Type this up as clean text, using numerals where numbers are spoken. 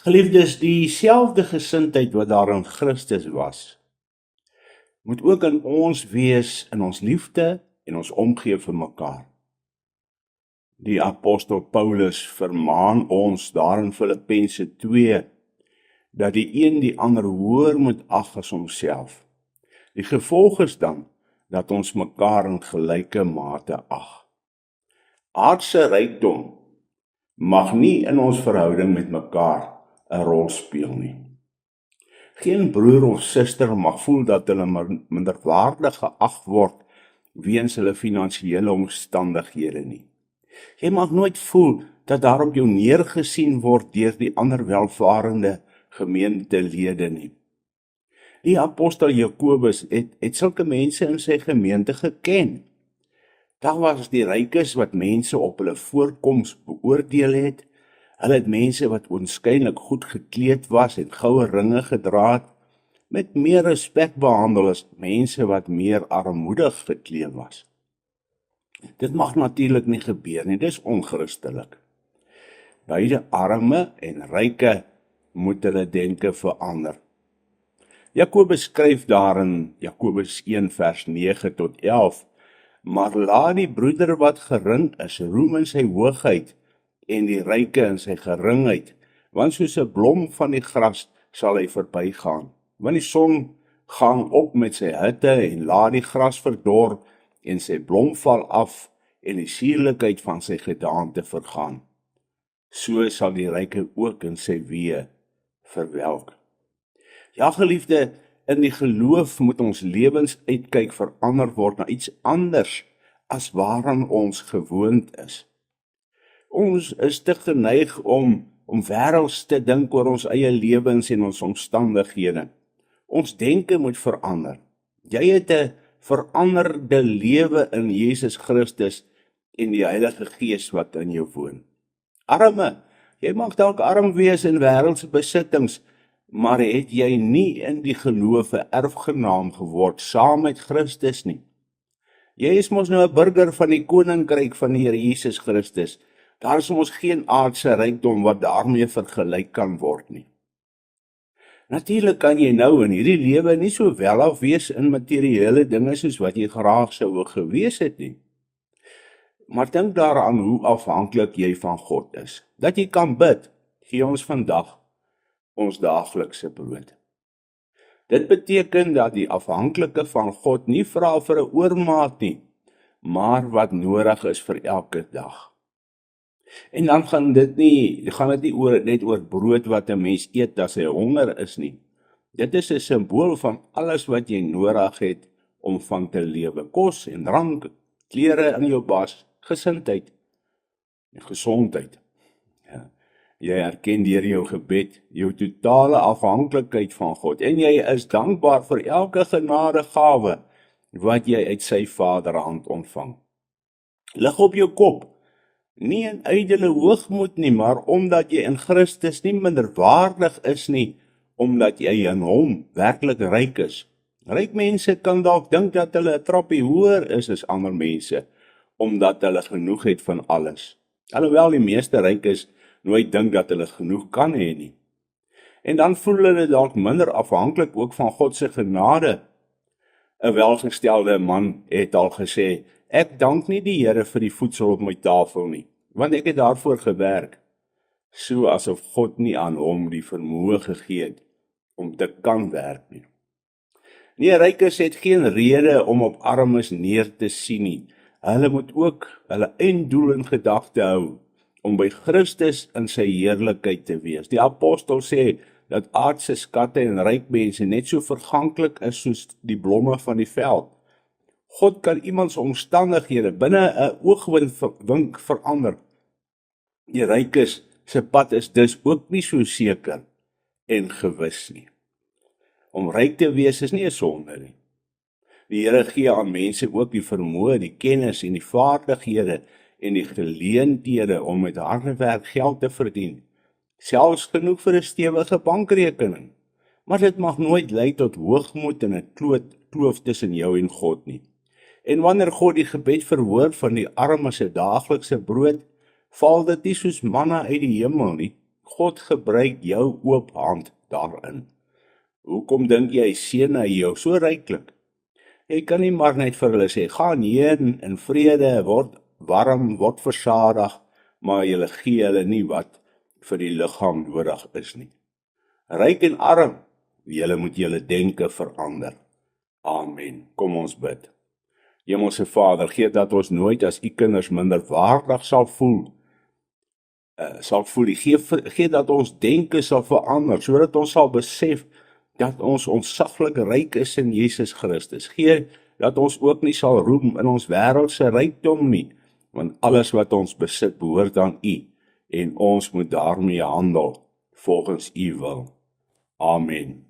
Geliefdes, dieselfde gesindheid wat daar in Christus was, moet ook in ons wees in ons liefde en ons omgee vir mekaar. Die apostel Paulus vermaan ons daar in Filippense 2, dat die een die ander hoër moet ag as homself. Die gevolg is dan, dat ons mekaar in gelyke mate ag. Aardse rykdom mag nie in ons verhouding met mekaar 'n rol speel nie. Geen broer of suster mag voel dat hulle minderwaardig geag word weens hulle finansiële omstandighede nie. Jy mag nooit voel dat daar op jou neergesien word deur die ander welvarende gemeentelede nie. Die apostel Jakobus het sulke mense in sy gemeente geken. Daar was die rykes wat mense op hulle voorkoms beoordeel het. Hulle het mense wat oënskynlik goed gekleed was en goue ringe gedra het, met meer respek behandel as mense wat meer armoedig gekleed was. Dit mag natuurlik nie gebeur nie, dis onchristelik. Beide arme en ryke moet hulle denke verander. Jakobus skryf daar in Jakobus 1 vers 9 tot 11, maar laat die broeder wat gering is, roem in sy hoogheid, en die ryke in sy geringheid, want soos 'n blom van die gras sal hy verbygaan. Want die son gaan op met sy hitte en laat die gras verdor en sy blom val af en die sierlikheid van sy gedaante vergaan. So sal die ryke ook in sy weë verwelk. Ja, geliefde, in die geloof moet ons lewens uitkyk verander word na iets anders as waaraan ons gewoond is. Ons is te geneig om wêrelds te dink oor ons eie lewens en ons omstandighede. Ons denke moet verander. Jy het 'n veranderde lewe in Jesus Christus en die Heilige Gees wat in jou woon. Arme, jy mag dalk arm wees in wêreldse besittings, maar het jy nie in die geloof 'n erfgenaam geword saam met Christus nie? Jy is mos nou 'n burger van die koninkryk van die Here Jesus Christus. Daar is ons geen aardse rykdom wat daarmee vergelyk kan word nie. Natuurlik kan jy nou in hierdie lewe nie so welaf wees in materiële dinge soos wat jy graag sou gewees het nie. Maar dink daaraan hoe afhanklik jy van God is. Dat jy kan bid, gee ons vandag ons daaglikse brood. Dit beteken dat die afhanklike van God nie vra vir 'n oormaat nie, maar wat nodig is vir elke dag. En dan gaan dit nie net oor brood wat 'n mens eet as hy honger is nie. Dit is 'n simbool van alles wat jy nodig het om van te lewe. Kos en drank, klere in jou bas, gesindheid en gesondheid. Ja. Jy erken deur jou gebed jou totale afhanklikheid van God en jy is dankbaar vir elke genadegawe wat jy uit sy Vaderhand ontvang. Lig op jou kop, nie in ydelle hoogmoed nie, maar omdat jy in Christus nie minderwaardig is nie, omdat jy in hom werklik ryk is. Ryk mense kan dalk dink dat hulle 'n trappie hoër is as ander mense, omdat hulle genoeg het van alles. Alhoewel die meeste rykes nooit dink dat hulle genoeg kan hê nie. En dan voel hulle dalk minder afhanklik ook van God se genade. 'n welgestelde man het al gesê, ek dank nie die Here vir die voedsel op my tafel nie, want ek het daarvoor gewerk. So asof God nie aan hom die vermoë gegee het om te kan werk nie. Nee, rykes het geen rede om op armes neer te sien nie. Hulle moet ook hulle einddoel in gedagte hou, om by Christus in sy heerlikheid te wees. Die apostel sê dat aardse skatte en ryk mense net so verganklik is soos die blomme van die veld. God kan iemand se omstandighede binne 'n oogwink verander. Die rykes se pad is dus ook nie so seker en gewis nie. Om ryk te wees is nie 'n sonde nie. Die Here gee aan mense ook die vermoë, die kennis en die vaardighede en die geleenthede om met harde werk geld te verdien. Selfs genoeg vir 'n stewige bankrekening. Maar dit mag nooit lei tot hoogmoed en 'n kloof tussen jou en God nie. En wanneer God die gebed verhoor van die armes se daaglikse brood, val dit nie soos manna uit die hemel nie. God gebruik jou oop hand daarin. Hoekom dink jy seën hy jou so ryklik? Jy kan nie maar net vir hulle sê, gaan heen in vrede, word warm, word versadig, maar jy gee hulle nie wat vir die liggaam nodig is nie. Ryk en arm, julle moet julle denke verander. Amen. Kom ons bid. Hemelse Vader, gee dat ons nooit as u kinders minderwaardig sal voel. Gee dat ons denke sal verander, sodat ons sal besef dat ons ontsaglik ryk is in Jesus Christus. Gee dat ons ook nie sal roem in ons wêreldse rykdom nie, want alles wat ons besit behoort aan u, en ons moet daarmee handel volgens u wil. Amen.